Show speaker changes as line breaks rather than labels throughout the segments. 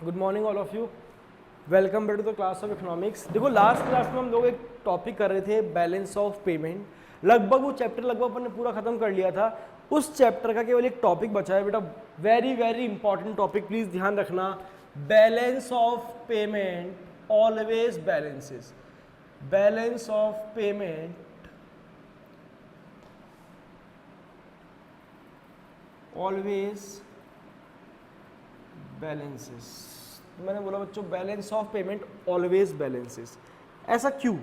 Good morning all of you, welcome back to the class of economics. देखो last class में हम लोग एक टॉपिक कर रहे थे बैलेंस ऑफ पेमेंट। लगभग वो चैप्टर लगभग अपन ने पूरा खत्म कर लिया था। उस चैप्टर का केवल एक टॉपिक बचा है बेटा, very very important topic, please ध्यान रखना। Balance of payment always balances, balance of payment always balances. मैंने बोला बच्चों balance of payment always balances, ऐसा क्यों?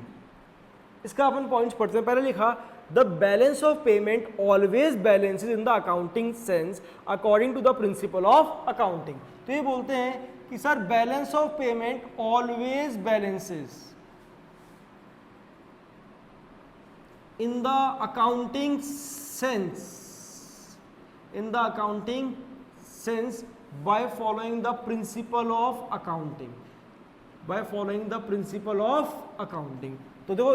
इसका अपन पॉइंट्स पढ़ते हैं। पहले लिखा the balance of payment always balances in the accounting sense according to the principle of accounting. तो ये बोलते हैं कि sir balance of payment always balances in the accounting sense, in the accounting sense by following the principle of accounting, by following the principle of accounting। तो देखो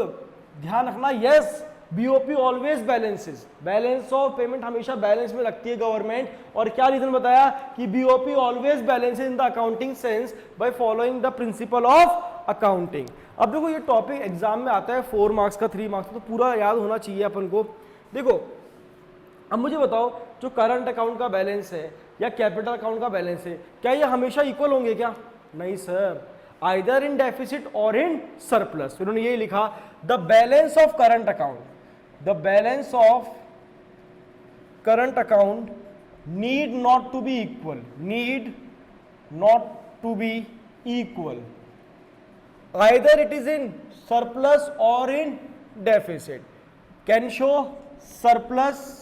ध्यान रखना, yes BOP always balances, balance of payment हमेशा balance में रखती है government. और क्या रीजन बताया कि BOP always balances in the accounting sense by following the principle of accounting. अब देखो ये टॉपिक एग्जाम में आता है 4 मार्क्स का, 3 मार्क्स का, तो पूरा याद होना चाहिए अपन को। देखो अब मुझे बताओ जो करंट अकाउंट का बैलेंस है या कैपिटल अकाउंट का बैलेंस है, क्या ये हमेशा इक्वल होंगे क्या? नहीं सर, आइदर इन डेफिसिट और इन सरप्लस। उन्होंने यही लिखा the balance of current account, the balance of current account need not to be equal, need not to be equal, either it is in surplus और in deficit, can show surplus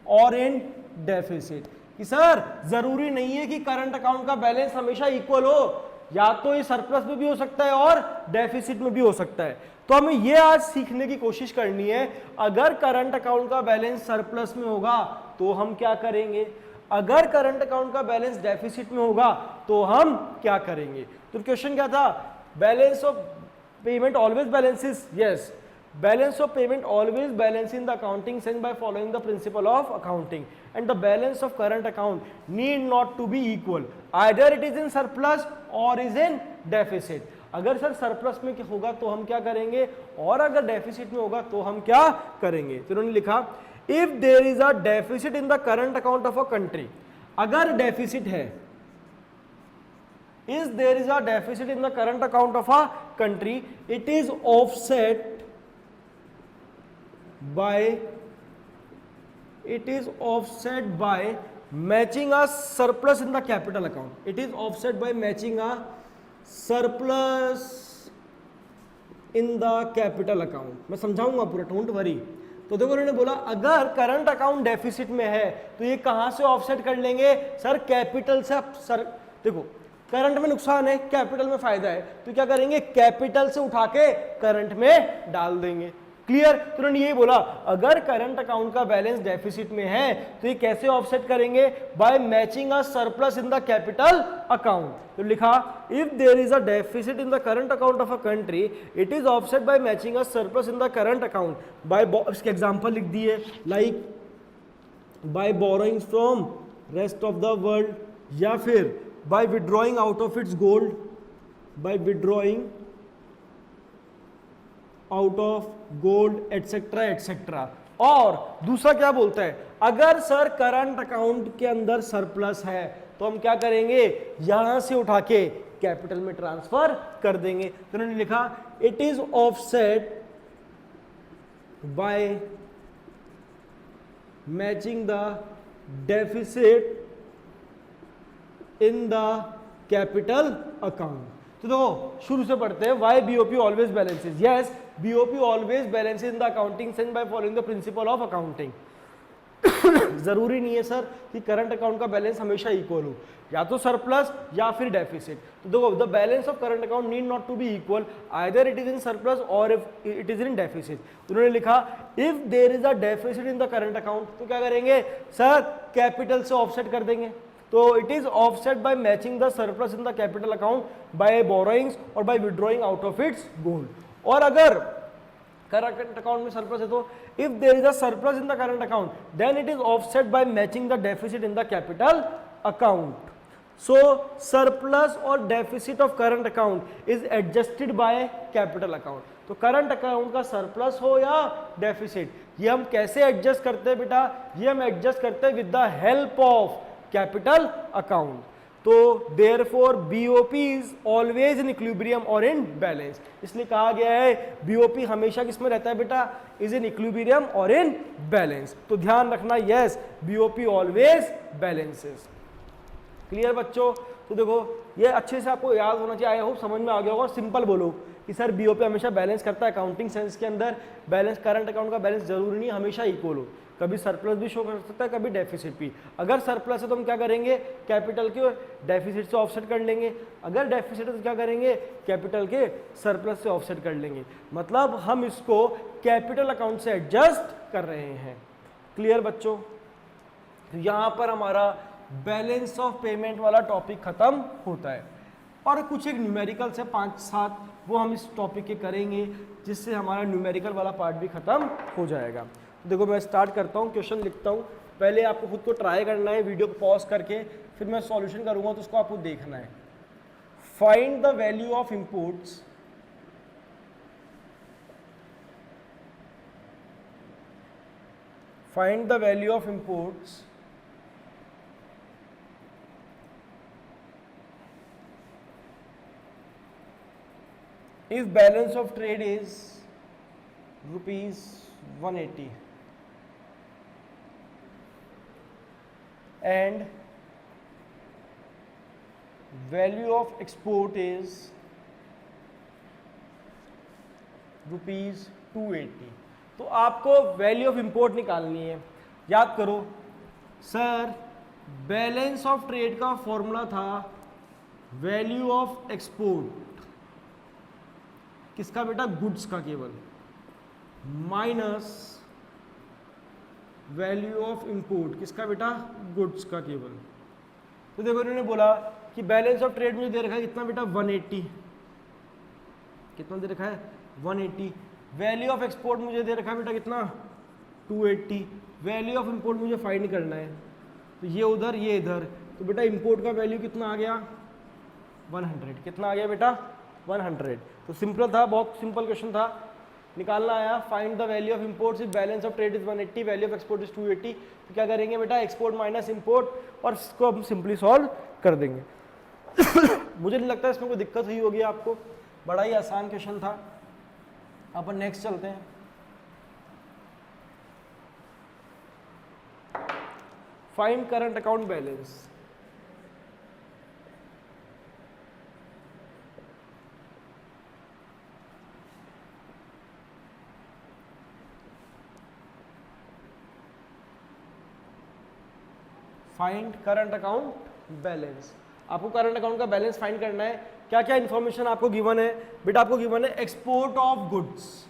और in deficit. कि sir जरूरी नहीं है कि current account का balance हमेशा equal हो, या तो ये सरप्लस में भी हो सकता है और डेफिसिट में भी हो सकता है। तो हमें ये आज सीखने की कोशिश करनी है, अगर करंट अकाउंट का बैलेंस सरप्लस में होगा तो हम क्या करेंगे, अगर करंट अकाउंट का बैलेंस डेफिसिट में होगा तो हम क्या करेंगे। तो क्वेश्चन क्या था, balance of payment always balances, yes balance of payment always balance in the accounting sense by following the principle of accounting, and the balance of current account need not to be equal, either it is in surplus or is in deficit। अगर sir surplus में होगा तो हम क्या करेंगे, और अगर deficit में होगा तो हम क्या करेंगे। तो उन्होंने लिखा if there is a deficit in the current account of a country, अगर डेफिसिट है, is there is a deficit in the current account of a country, it is offset by, it is offset by matching a surplus in the capital account, it is offset by matching a surplus in the capital account। मैं समझाऊंगा पूरा, don't worry. तो देखो उन्होंने बोला अगर current account deficit में है तो ये कहां से ऑफसेट कर लेंगे, सर कैपिटल से। सर देखो करंट में नुकसान है, कैपिटल में फायदा है, तो क्या करेंगे, कैपिटल से उठा के करंट में डाल देंगे। क्लियर। तो उन्होंने यही बोला अगर करंट अकाउंट का बैलेंस डेफिसिट में है तो ये कैसे ऑफसेट करेंगे, by matching a surplus in the capital account. तो लिखा if there is a deficit in the current account of a country, it is offset by matching a surplus in the current account by, इसके example लिख दिए, like by borrowings from rest of the world, या फिर by withdrawing out of its gold, bye withdrawing out of gold etcetera etcetera. और दूसरा क्या बोलता है, अगर सर करंट अकाउंट के अंदर सरप्लस है तो हम क्या करेंगे, यहां से उठा के कैपिटल में ट्रांसफर कर देंगे। तो उन्होंने लिखा it is offset by matching the deficit in the capital account. तो देखो शुरू से पढ़ते हैं, why BOP always balances, yes BOP always balances in the accounting sense by following the principle of accounting. जरूरी नहीं है सर कि करंट अकाउंट का बैलेंस हमेशा इक्वल हो, या तो सरप्लस या फिर डेफिसिट। तो देखो the balance of current account need not to be equal, either it is in surplus और if it is in deficit. उन्होंने लिखा if there is a deficit in the current account, तो क्या करेंगे सर, कैपिटल से offset कर देंगे। तो it is offset by matching the surplus in the capital account by borrowings और by withdrawing out of its gold. और अगर करंट अकाउंट में सरप्लस है तो if there is a surplus in the current account then it is offset by matching the deficit in the capital account. So surplus और deficit of current account is adjusted by capital account. तो current account का surplus हो या deficit, ये हम कैसे adjust करते हैं बेटा, ये हम एडजस्ट करते हैं with the help of capital account. तो therefore BOP is always in equilibrium और इन बैलेंस, इसलिए कहा गया है बीओपी हमेशा किसमें रहता है बेटा, इज इन इक्विलिब्रियम और इन बैलेंस। तो ध्यान रखना, yes BOP always balances. Clear बच्चों? तो देखो ये अच्छे से आपको याद होना चाहिए, आई होप समझ में आ गया होगा। सिंपल बोलो कि सर बीओपी हमेशा बैलेंस करता है, अकाउंटिंग सेंस के अंदर बैलेंस, करंट अकाउंट का बैलेंस जरूरी नहीं हमेशा इक्वल हो, कभी सरप्लस भी शो कर सकता है, कभी डेफिसिट भी। अगर सरप्लस है तो हम क्या करेंगे, कैपिटल के डेफिसिट से ऑफसेट कर लेंगे, अगर डेफिसिट है तो क्या करेंगे, कैपिटल के सरप्लस से ऑफसेट कर लेंगे। मतलब हम इसको कैपिटल अकाउंट से एडजस्ट कर रहे हैं। क्लियर बच्चों? तो यहाँ पर हमारा बैलेंस ऑफ पेमेंट वाला टॉपिक खत्म होता है, और कुछ एक न्यूमेरिकल से 5-7 वो हम इस टॉपिक के करेंगे, जिससे हमारा न्यूमेरिकल वाला पार्ट भी खत्म हो जाएगा। तो देखो मैं स्टार्ट करता हूँ, क्वेश्चन लिखता हूँ, पहले आपको खुद को ट्राई करना है वीडियो को पॉज करके, फिर मैं सॉल्यूशन करूँगा तो उसको आपको देखना है। Find the value of inputs find the value of imports if balance of trade is rupees 180 and value of export is rupees 280। तो आपको वैल्यू ऑफ इंपोर्ट निकालनी है। याद करो सर, बैलेंस ऑफ ट्रेड का फॉर्मूला था वैल्यू ऑफ एक्सपोर्ट, किसका बेटा, गुड्स का केवल, माइनस वैल्यू ऑफ इंपोर्ट, किसका बेटा, गुड्स का केवल। तो देखो इन्होंने बोला कि बैलेंस ऑफ ट्रेड मुझे दे रखा है कितना बेटा, 180, कितना दे रखा है, 180। वैल्यू ऑफ एक्सपोर्ट मुझे दे रखा है बेटा कितना, 280। वैल्यू ऑफ इंपोर्ट मुझे फाइंड करना है, तो ये उधर ये इधर, तो बेटा इंपोर्ट का वैल्यू कितना आ गया, 100। कितना आ गया बेटा, 100। तो सिंपल था, बहुत सिंपल क्वेश्चन था, निकालना आया। Find the value of import if balance of trade is 180, value of export is 280। तो क्या करेंगे बेटा, एक्सपोर्ट माइनस इंपोर्ट, और इसको हम सिंपली सॉल्व कर देंगे। मुझे नहीं लगता इसमें कोई दिक्कत हुई होगी आपको, बड़ा ही आसान क्वेश्चन था। अपन नेक्स्ट चलते हैं। Find current account balance. Find current account balance, आपको करंट अकाउंट का बैलेंस फाइंड करना है। क्या क्या इन्फॉर्मेशन आपको गिवन है बेटा, आपको गिवन है एक्सपोर्ट ऑफ गुड्स,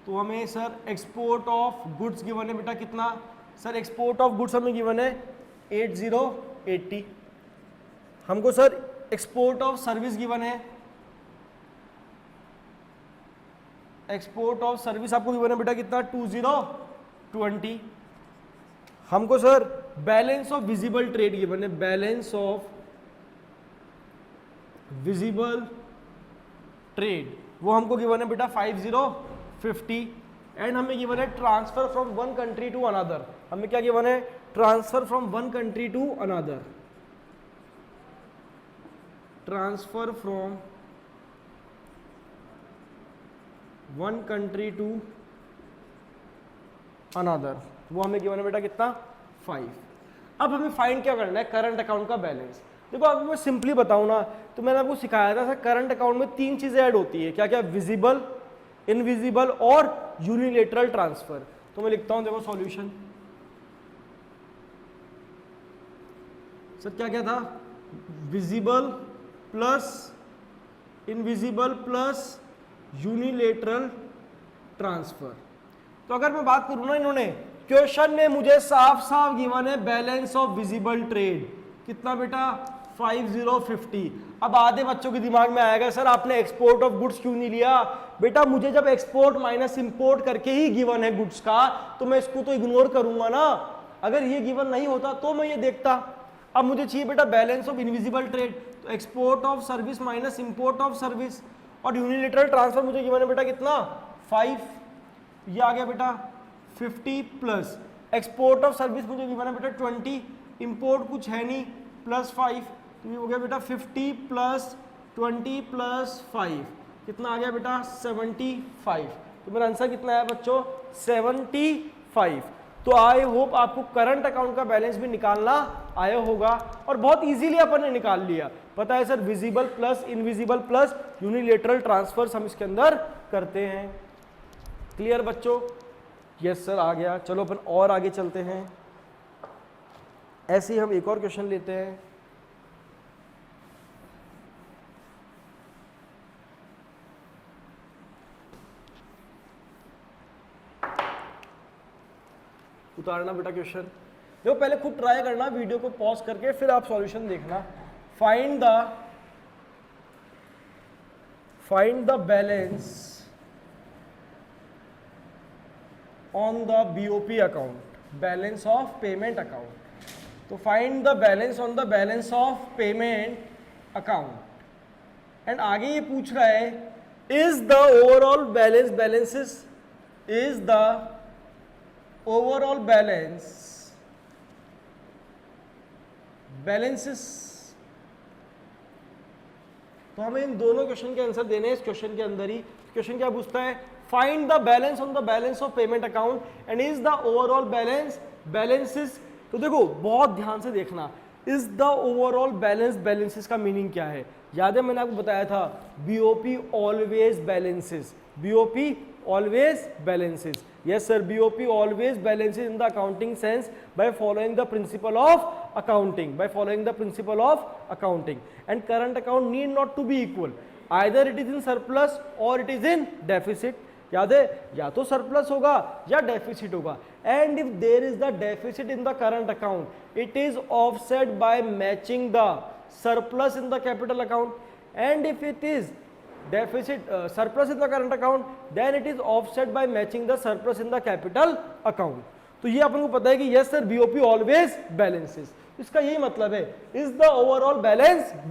तो हमें sir export of goods given है बेटा कितना, सर एक्सपोर्ट ऑफ गुड्स हमें गिवन है 8080। हमको sir export of service given है, एक्सपोर्ट ऑफ सर्विस आपको गिवन है बेटा कितना, 2020। हमको sir balance of visible trade given है, बैलेंस ऑफ विजिबल ट्रेड, वो हमको गिवन है बेटा 5050। एंड हमें गिवन है transfer from one country to another, हमें क्या गिवन है, transfer from one country to another, transfer from one country to another, वो हमें गिवन है बेटा कितना, 5। अब हमें फाइंड क्या करना है, करंट अकाउंट का बैलेंस। देखो आपको मैं सिंपली बताऊं ना, तो मैंने आपको सिखाया था सर करंट अकाउंट में 3 चीजें ऐड होती है, क्या क्या, विजिबल, इनविजिबल और यूनिलेटरल ट्रांसफर। तो मैं लिखता हूं, देखो सॉल्यूशन, सर क्या क्या था, visible plus invisible plus unilateral transfer. तो अगर मैं बात करूं ना, इन्होंने क्वेश्चन में मुझे साफ साफ गिवन है बैलेंस ऑफ विजिबल ट्रेड कितना बेटा, 5050। अब आधे बच्चों के दिमाग में आएगा सर आपने एक्सपोर्ट ऑफ गुड्स क्यों नहीं लिया, बेटा मुझे जब एक्सपोर्ट माइनस इंपोर्ट करके ही गिवन है गुड्स का, तो मैं इसको तो इग्नोर करूंगा ना, अगर ये गिवन नहीं होता तो मैं ये देखता। अब मुझे चाहिए बेटा बैलेंस ऑफ इनविजिबल ट्रेड, तो export of service minus import of service, और यूनिलेटरल ट्रांसफर मुझे गिवन है बेटा कितना 5, ये आ गया बेटा 50 प्लस एक्सपोर्ट ऑफ सर्विस मुझे गिवन है बेटा 20, इंपोर्ट कुछ है नहीं +5, तो ये हो गया बेटा 50 प्लस 20 प्लस 5 कितना आ गया बेटा 75। तो मेरा आंसर कितना है बच्चों 75। तो आई होप आपको करंट अकाउंट का बैलेंस भी निकालना आया होगा और बहुत इजीली अपन ने निकाल लिया। पता है sir visible plus invisible plus unilateral transfers हम इसके अंदर करते हैं। क्लियर बच्चों? यस सर आ गया। चलो अपन और आगे चलते हैं। ऐसे ही हम एक और क्वेश्चन लेते हैं। उतारना बेटा क्वेश्चन, देखो पहले खुद ट्राई करना, वीडियो को पॉज करके फिर आप सॉल्यूशन देखना। Find the balance on the BOP account, balance of payment account. तो find the balance on the balance of payment account and आगे ये पूछ रहा है is the overall balances is the overall balances. तो हमें इन दोनों क्वेश्चन के आंसर देने हैं इस क्वेश्चन के अंदर ही। क्वेश्चन क्या पूछता है find the balance on the balance of payment account and is the overall balances. तो देखो बहुत ध्यान से देखना, इज द ओवरऑल बैलेंसेस का मीनिंग क्या है। याद है मैंने आपको बताया था BOP always balances, BOP always balances. Yes sir, BOP always balances in the accounting sense by following the principle of accounting, and current account need not to be equal, either it is in surplus or it is in deficit. याद है या तो surplus होगा या deficit होगा। And if there is the deficit in the current account it is offset by matching the surplus in the capital account, and if it is deficit surplus in the current account then it is offset by matching the surplus in the capital account. तो ये अपन को पता है कि yes sir BOP always balances, इसका यही मतलब है is the overall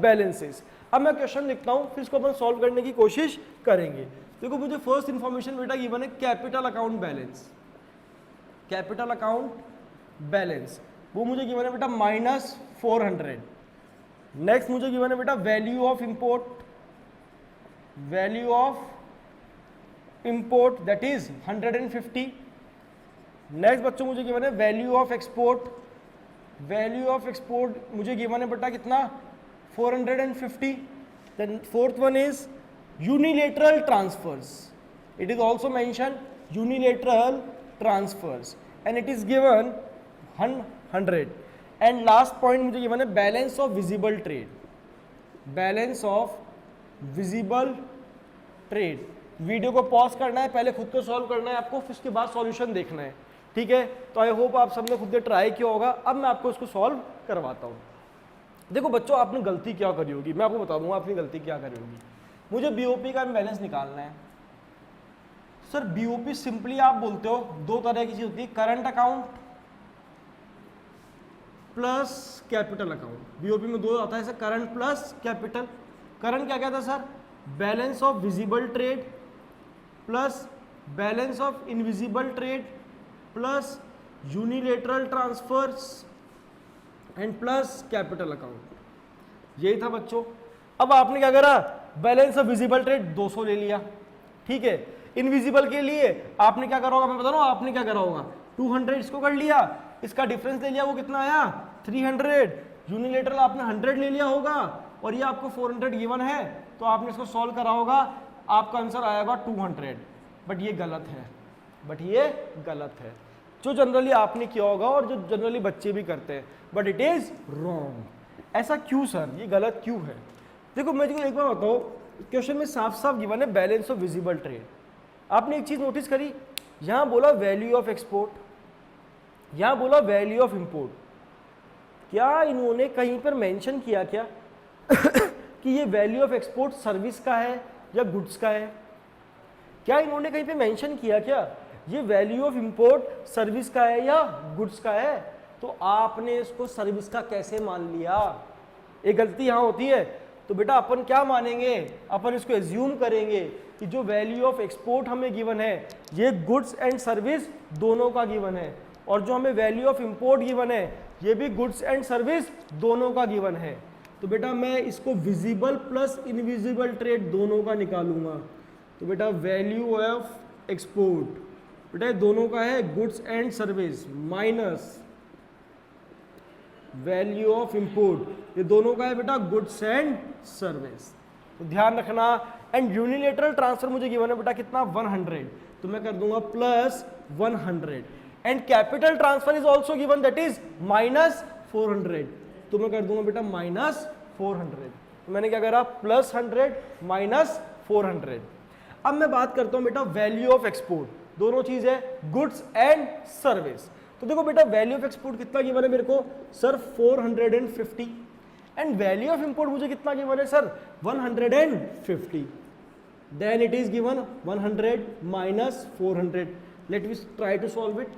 balances। अब मैं क्वेश्चन लिखता हूँ फिर इसको अपन सॉल्व करने की कोशिश करेंगे। देखो मुझे फर्स्ट इंफॉर्मेशन बेटा गिवन है capital account balance, capital account balance वो मुझे गिवन है बेटा -400। नेक्स्ट मुझे गिवन है बेटा value of import, value of import that is 150। Next बच्चों मुझे गिवन है value of export, value of export मुझे गिवन है बेटा कितना 450। Then fourth one is unilateral transfers, it is also mention unilateral transfers and it is given 100। And last point मुझे given है balance of visible trade, balance of visible trade. Video को pause करना है, पहले खुद को सॉल्व करना है आपको, फिर उसके बाद सॉल्यूशन देखना है। ठीक है, तो आई होप आप सबने खुद से ट्राई किया होगा। अब मैं आपको इसको सॉल्व करवाता हूँ। देखो बच्चों आपने गलती क्या करी होगी, मैं आपको बता दूंगा आपने गलती क्या करी होगी। मुझे बीओपी का बैलेंस निकालना है। सर बीओपी सिंपली आप बोलते हो दो तरह की चीज होती है, current account plus capital account. BOP में दो आता है sir, current plus capital. Current क्या कहता है sir, balance of visible trade plus balance of invisible trade plus unilateral transfers and plus capital account. यही था बच्चों। अब आपने क्या करा, बैलेंस ऑफ विजिबल ट्रेड 200 ले लिया। ठीक है, इनविजिबल के लिए आपने क्या करा होगा, मैं बता रहा हूँ आपने क्या करा होगा, 200 इसको कर लिया, इसका डिफरेंस ले लिया, वो कितना आया 300। यूनिलेटरल आपने 100 ले लिया होगा और ये आपको 400 गिवन है, तो आपने इसको सॉल्व करा होगा, आपका आंसर आएगा 200। बट ये गलत है, जो जनरली आपने किया होगा और जो जनरली बच्चे भी करते हैं, बट इट इज रॉन्ग। ऐसा क्यों सर, ये गलत क्यों है? देखो मैं एक बार बताओ, क्वेश्चन में साफ साफ गिवन है बैलेंस ऑफ विजिबल ट्रेड। आपने एक चीज नोटिस करी, यहां बोला वैल्यू ऑफ एक्सपोर्ट, यहां बोला वैल्यू ऑफ इंपोर्ट। क्या इन्होंने कहीं पर मेंशन किया क्या कि ये वैल्यू ऑफ एक्सपोर्ट सर्विस का है या गुड्स का है? क्या इन्होंने कहीं पे मेंशन किया क्या ये वैल्यू ऑफ इंपोर्ट सर्विस का है या गुड्स का है? तो आपने इसको सर्विस का कैसे मान लिया? एक गलती यहाँ होती है। तो बेटा अपन क्या मानेंगे, अपन इसको एज्यूम करेंगे कि जो वैल्यू ऑफ एक्सपोर्ट हमें गिवन है ये गुड्स एंड सर्विस दोनों का गिवन है, और जो हमें वैल्यू ऑफ इंपोर्ट गिवन है ये भी गुड्स एंड सर्विस दोनों का गिवन है। तो बेटा मैं इसको विजिबल प्लस इनविजिबल ट्रेड दोनों का निकालूंगा। तो बेटा वैल्यू ऑफ एक्सपोर्ट बेटा ये दोनों का है goods and service, minus value of import ये दोनों का है बेटा गुड्स एंड सर्विस। तो ध्यान रखना। एंड यूनिलेटरल ट्रांसफर मुझे गिवन है बेटा कितना 100, तो मैं कर दूंगा plus 100। And capital transfer is also given that is minus 400, तो मैं कर दूंगा बेटा माइनस 400। तो मैंने क्या करा प्लस 100 माइनस 400। अब मैं बात करता हूं बेटा वैल्यू ऑफ एक्सपोर्ट, दोनों चीज है गुड्स एंड सर्विस। तो देखो बेटा वैल्यू ऑफ एक्सपोर्ट कितना गिवन है मेरे को sir 450, and value of import मुझे कितना गिवन है sir 150। Then it is given 100 minus 400। Let me try to solve it.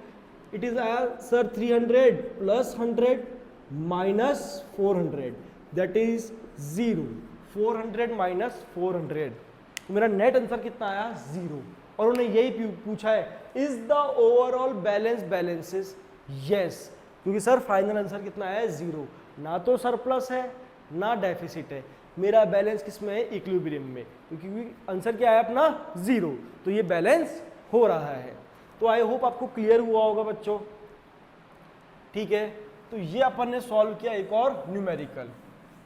It is आया sir 300 plus 100 minus 400 that is 0। 400 minus 400, तो मेरा नेट आंसर कितना आया 0। और उन्होंने यही पूछा है is the overall balance balances, yes, क्योंकि सर फाइनल आंसर कितना है 0। ना तो सरप्लस है ना डेफिसिट है, मेरा बैलेंस किस में है इक्विलिब्रियम में, क्योंकि आंसर क्या है अपना 0, तो ये बैलेंस हो रहा है। तो आई होप आपको क्लियर हुआ होगा बच्चों, ठीक है। तो ये अपन ने सॉल्व किया एक और न्यूमेरिकल।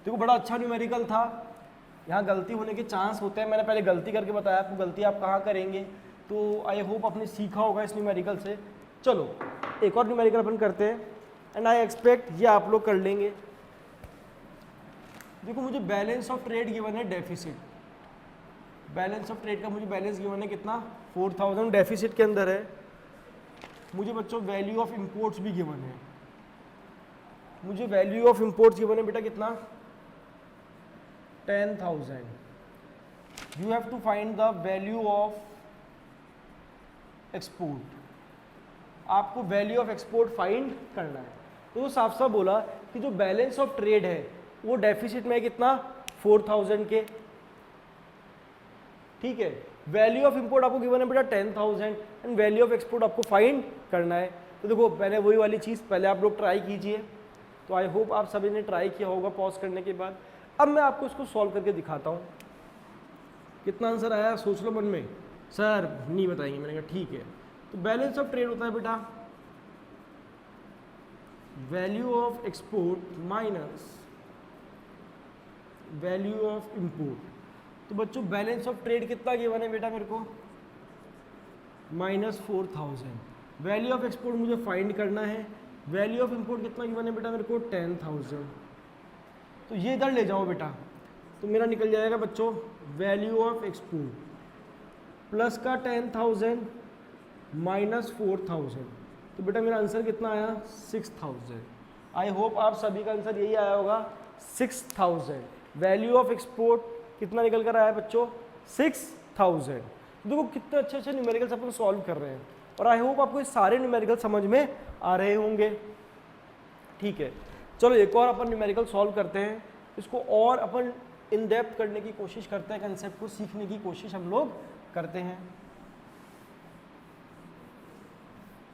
देखो बड़ा अच्छा न्यूमेरिकल था, यहाँ गलती होने के चांस होते हैं, मैंने पहले गलती करके बताया आपको गलती आप कहाँ करेंगे। तो आई होप आपने सीखा होगा इस न्यूमेरिकल से। चलो एक और न्यूमेरिकल अपन करते हैं, एंड आई एक्सपेक्ट ये आप लोग कर लेंगे। देखो मुझे बैलेंस ऑफ ट्रेड गिवन है डेफिसिट, बैलेंस ऑफ ट्रेड का मुझे बैलेंस गिवन है कितना 4000 डेफिसिट के अंदर है। मुझे बच्चों वैल्यू ऑफ इंपोर्ट्स भी गिवन है, मुझे वैल्यू ऑफ इंपोर्ट्स गिवन है बेटा कितना 10,000। You have to find the value of export, आपको वैल्यू ऑफ एक्सपोर्ट फाइंड करना है। तो साफ साफ बोला कि जो बैलेंस ऑफ ट्रेड है वो डेफिसिट में है कितना 4000 के, ठीक है। वैल्यू ऑफ इंपोर्ट आपको गिवन है बेटा 10,000 एंड वैल्यू ऑफ एक्सपोर्ट आपको फाइंड करना है। तो देखो पहले वही वाली चीज़ पहले आप लोग ट्राई कीजिए। तो आई होप आप सभी ने ट्राई किया होगा पॉज करने के बाद। अब मैं आपको इसको सॉल्व करके दिखाता हूँ। कितना आंसर आया सोच लो मन में। सर नहीं बताएंगे, मैंने कहा ठीक है। तो बैलेंस ऑफ ट्रेड होता है बेटा value of export minus value of import. तो बच्चों बैलेंस ऑफ ट्रेड कितना गिवन है बेटा मेरे को माइनस 4000। वैल्यू ऑफ एक्सपोर्ट मुझे फाइंड करना है, वैल्यू ऑफ इंपोर्ट कितना गिवन है बेटा मेरे को 10,000। तो ये इधर ले जाओ बेटा, तो मेरा निकल जाएगा बच्चों वैल्यू ऑफ एक्सपोर्ट प्लस का 10,000 माइनस 4,000। तो बेटा मेरा आंसर कितना आया 6,000। आई होप आप सभी का आंसर यही आया होगा 6,000। वैल्यू ऑफ एक्सपोर्ट कितना निकल कर आया बच्चों 6,000। देखो कितने अच्छे अच्छे न्यूमेरिकल्स अपन सॉल्व कर रहे हैं, और आई होप आपको ये सारे न्यूमेरिकल समझ में आ रहे होंगे, ठीक है। चलो एक और अपन न्यूमेरिकल सॉल्व करते हैं, इसको और अपन इन डेप्थ करने की कोशिश करते हैं, कंसेप्ट को सीखने की कोशिश हम लोग करते हैं।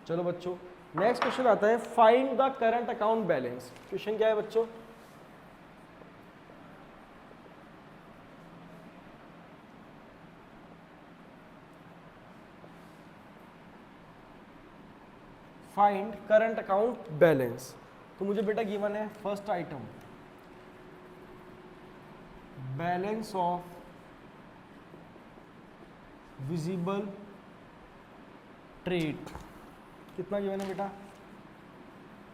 चलो बच्चों नेक्स्ट क्वेश्चन आता है find the current account balance. Question क्या है बच्चों फाइंड करंट अकाउंट बैलेंस। तो मुझे बेटा गिवन है first item balance of visible trade कितना गिवन है बेटा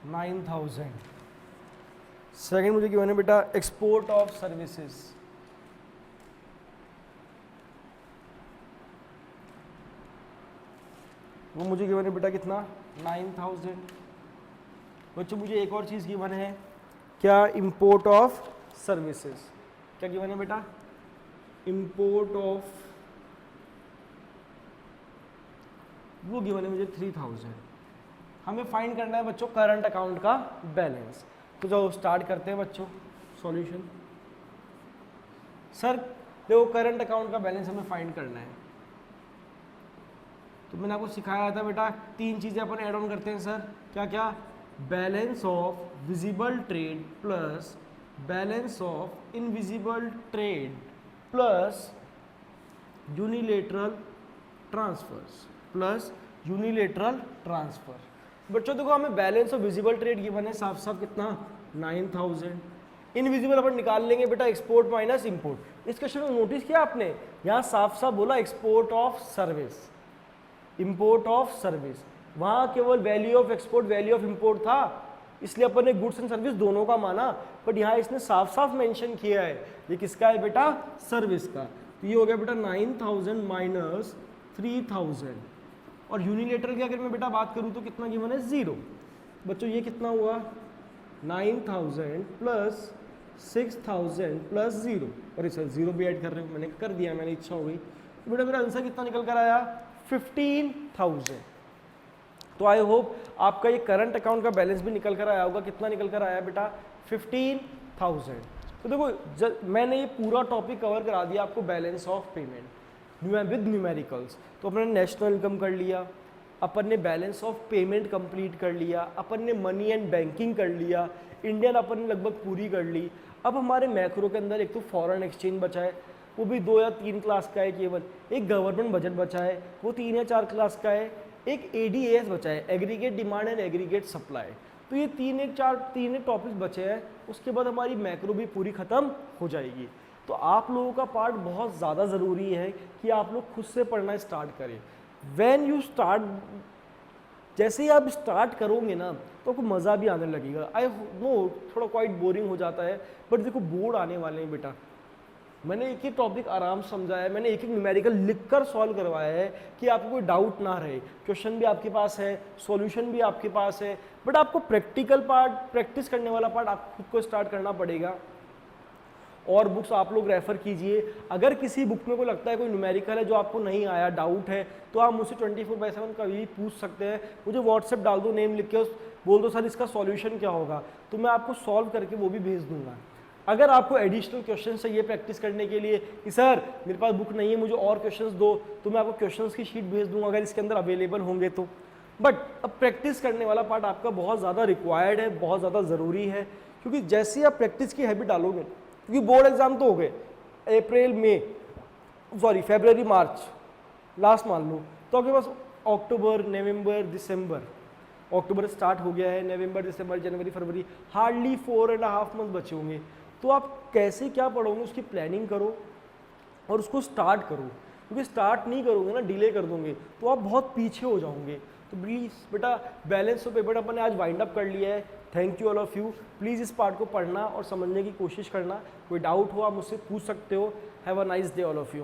9,000। सेकंड मुझे गिवन है बेटा एक्सपोर्ट ऑफ सर्विसेज वो मुझे गिवन है बेटा कितना 9,000। बच्चों मुझे एक और चीज़ गिवन है क्या इंपोर्ट ऑफ सर्विसेज, क्या गिवन है बेटा इंपोर्ट ऑफ वो गिवन है मुझे 3,000। हमें फाइंड करना है बच्चों करंट अकाउंट का बैलेंस। तो जो स्टार्ट करते हैं बच्चों सॉल्यूशन। सर देखो करंट अकाउंट का बैलेंस हमें फाइंड करना है, तो मैंने आपको सिखाया था बेटा 3 चीज़ें अपन ऐड ऑन करते हैं सर, क्या क्या, balance of visible trade plus balance of invisible trade plus unilateral transfers plus unilateral transfer. बच्चों देखो हमें balance of visible trade given है साफ साफ कितना 9000, इनविजिबल अपन निकाल लेंगे बेटा एक्सपोर्ट माइनस इंपोर्ट। इस क्वेश्चन में नोटिस किया आपने, यहाँ साफ साफ बोला export of service, import of service, वहाँ केवल value of export value of import था, इसलिए अपन ने गुड्स एंड सर्विस दोनों का माना। बट यहाँ इसने साफ साफ मेंशन किया है ये किसका है बेटा, सर्विस का। तो ये हो गया बेटा 9000 माइनस 3000, और यूनिलेटरल की अगर मैं बेटा बात करूँ तो कितना गिवन है 0। बच्चों ये कितना हुआ 9000 प्लस 6000 प्लस 0, अरे सर 0 भी ऐड कर रहे हो, मैंने कर दिया, मैंने इच्छा हो गई। तो बेटा मेरा आंसर कितना निकल कर आया 15,000। तो आई होप आपका ये करंट अकाउंट का बैलेंस भी निकल कर आया होगा। कितना निकल कर आया बेटा 15,000। तो देखो मैंने ये पूरा टॉपिक कवर करा दिया आपको balance of payment with numericals. तो अपने नेशनल इनकम कर लिया, अपन ने बैलेंस ऑफ पेमेंट कंप्लीट कर लिया, अपन ने मनी एंड बैंकिंग कर लिया, इंडियन अपन ने लगभग पूरी कर ली। अब हमारे मैक्रो के अंदर एक तो फॉरेन एक्सचेंज बचा है, वो भी 2 या 3 क्लास का है केवल, एक गवर्नमेंट बजट बचा है वो 3 या 4 क्लास का है, एक ADAS बचा है aggregate demand and aggregate supply. तो ये 3 टॉपिक्स बचे हैं, उसके बाद हमारी मैक्रो भी पूरी खत्म हो जाएगी। तो आप लोगों का पार्ट बहुत ज़्यादा ज़रूरी है कि आप लोग खुद से पढ़ना स्टार्ट करें। व्हेन यू स्टार्ट, जैसे ही आप स्टार्ट करोगे ना तो आपको मज़ा भी आने लगेगा। आई नो थोड़ा क्वाइट बोरिंग हो जाता है, बट देखो बोर्ड आने वाले हैं बेटा। मैंने एक ही टॉपिक आराम समझाया है, मैंने एक एक न्यूमेरिकल लिखकर सॉल्व करवाया है कि आपको कोई डाउट ना रहे। क्वेश्चन भी आपके पास है, सॉल्यूशन भी आपके पास है, बट आपको प्रैक्टिकल पार्ट, प्रैक्टिस करने वाला पार्ट आप खुद को स्टार्ट करना पड़ेगा। और बुक्स आप लोग रेफर कीजिए। अगर किसी बुक में को लगता है कोई न्यूमेरिकल है जो आपको नहीं आया, डाउट है, तो आप मुझसे 24/7 कभी भी पूछ सकते हैं। मुझे व्हाट्सएप डाल दो, नेम लिख के बोल दो सर इसका सॉल्यूशन क्या होगा, तो मैं आपको सॉल्व करके वो भी भेज दूंगा। अगर आपको एडिशनल क्वेश्चन चाहिए प्रैक्टिस करने के लिए कि सर मेरे पास बुक नहीं है मुझे और क्वेश्चंस दो, तो मैं आपको क्वेश्चंस की शीट भेज दूंगा अगर इसके अंदर अवेलेबल होंगे तो। बट अब प्रैक्टिस करने वाला पार्ट आपका बहुत ज़्यादा रिक्वायर्ड है, बहुत ज़्यादा ज़रूरी है, क्योंकि जैसे ही आप प्रैक्टिस की हैबिट डालोगे, क्योंकि बोर्ड एग्जाम तो हो गए फरवरी मार्च लास्ट मान लो, तो आपके पास अक्टूबर नवंबर दिसंबर, अक्टूबर स्टार्ट हो गया है, नवंबर दिसंबर जनवरी फरवरी, हार्डली 4.5 मंथ बचे होंगे। तो आप कैसे क्या पढ़ोगे उसकी प्लानिंग करो और उसको स्टार्ट करो, क्योंकि स्टार्ट नहीं करोगे ना, डिले कर दोगे तो आप बहुत पीछे हो जाओगे। तो प्लीज़ बेटा बैलेंस ऑफ पेमेंट अपन ने आज वाइंड अप कर लिया है। Thank you all of you. Please इस पार्ट को पढ़ना और समझने की कोशिश करना। कोई डाउट हो आप मुझसे पूछ सकते हो। Have a nice day all of you.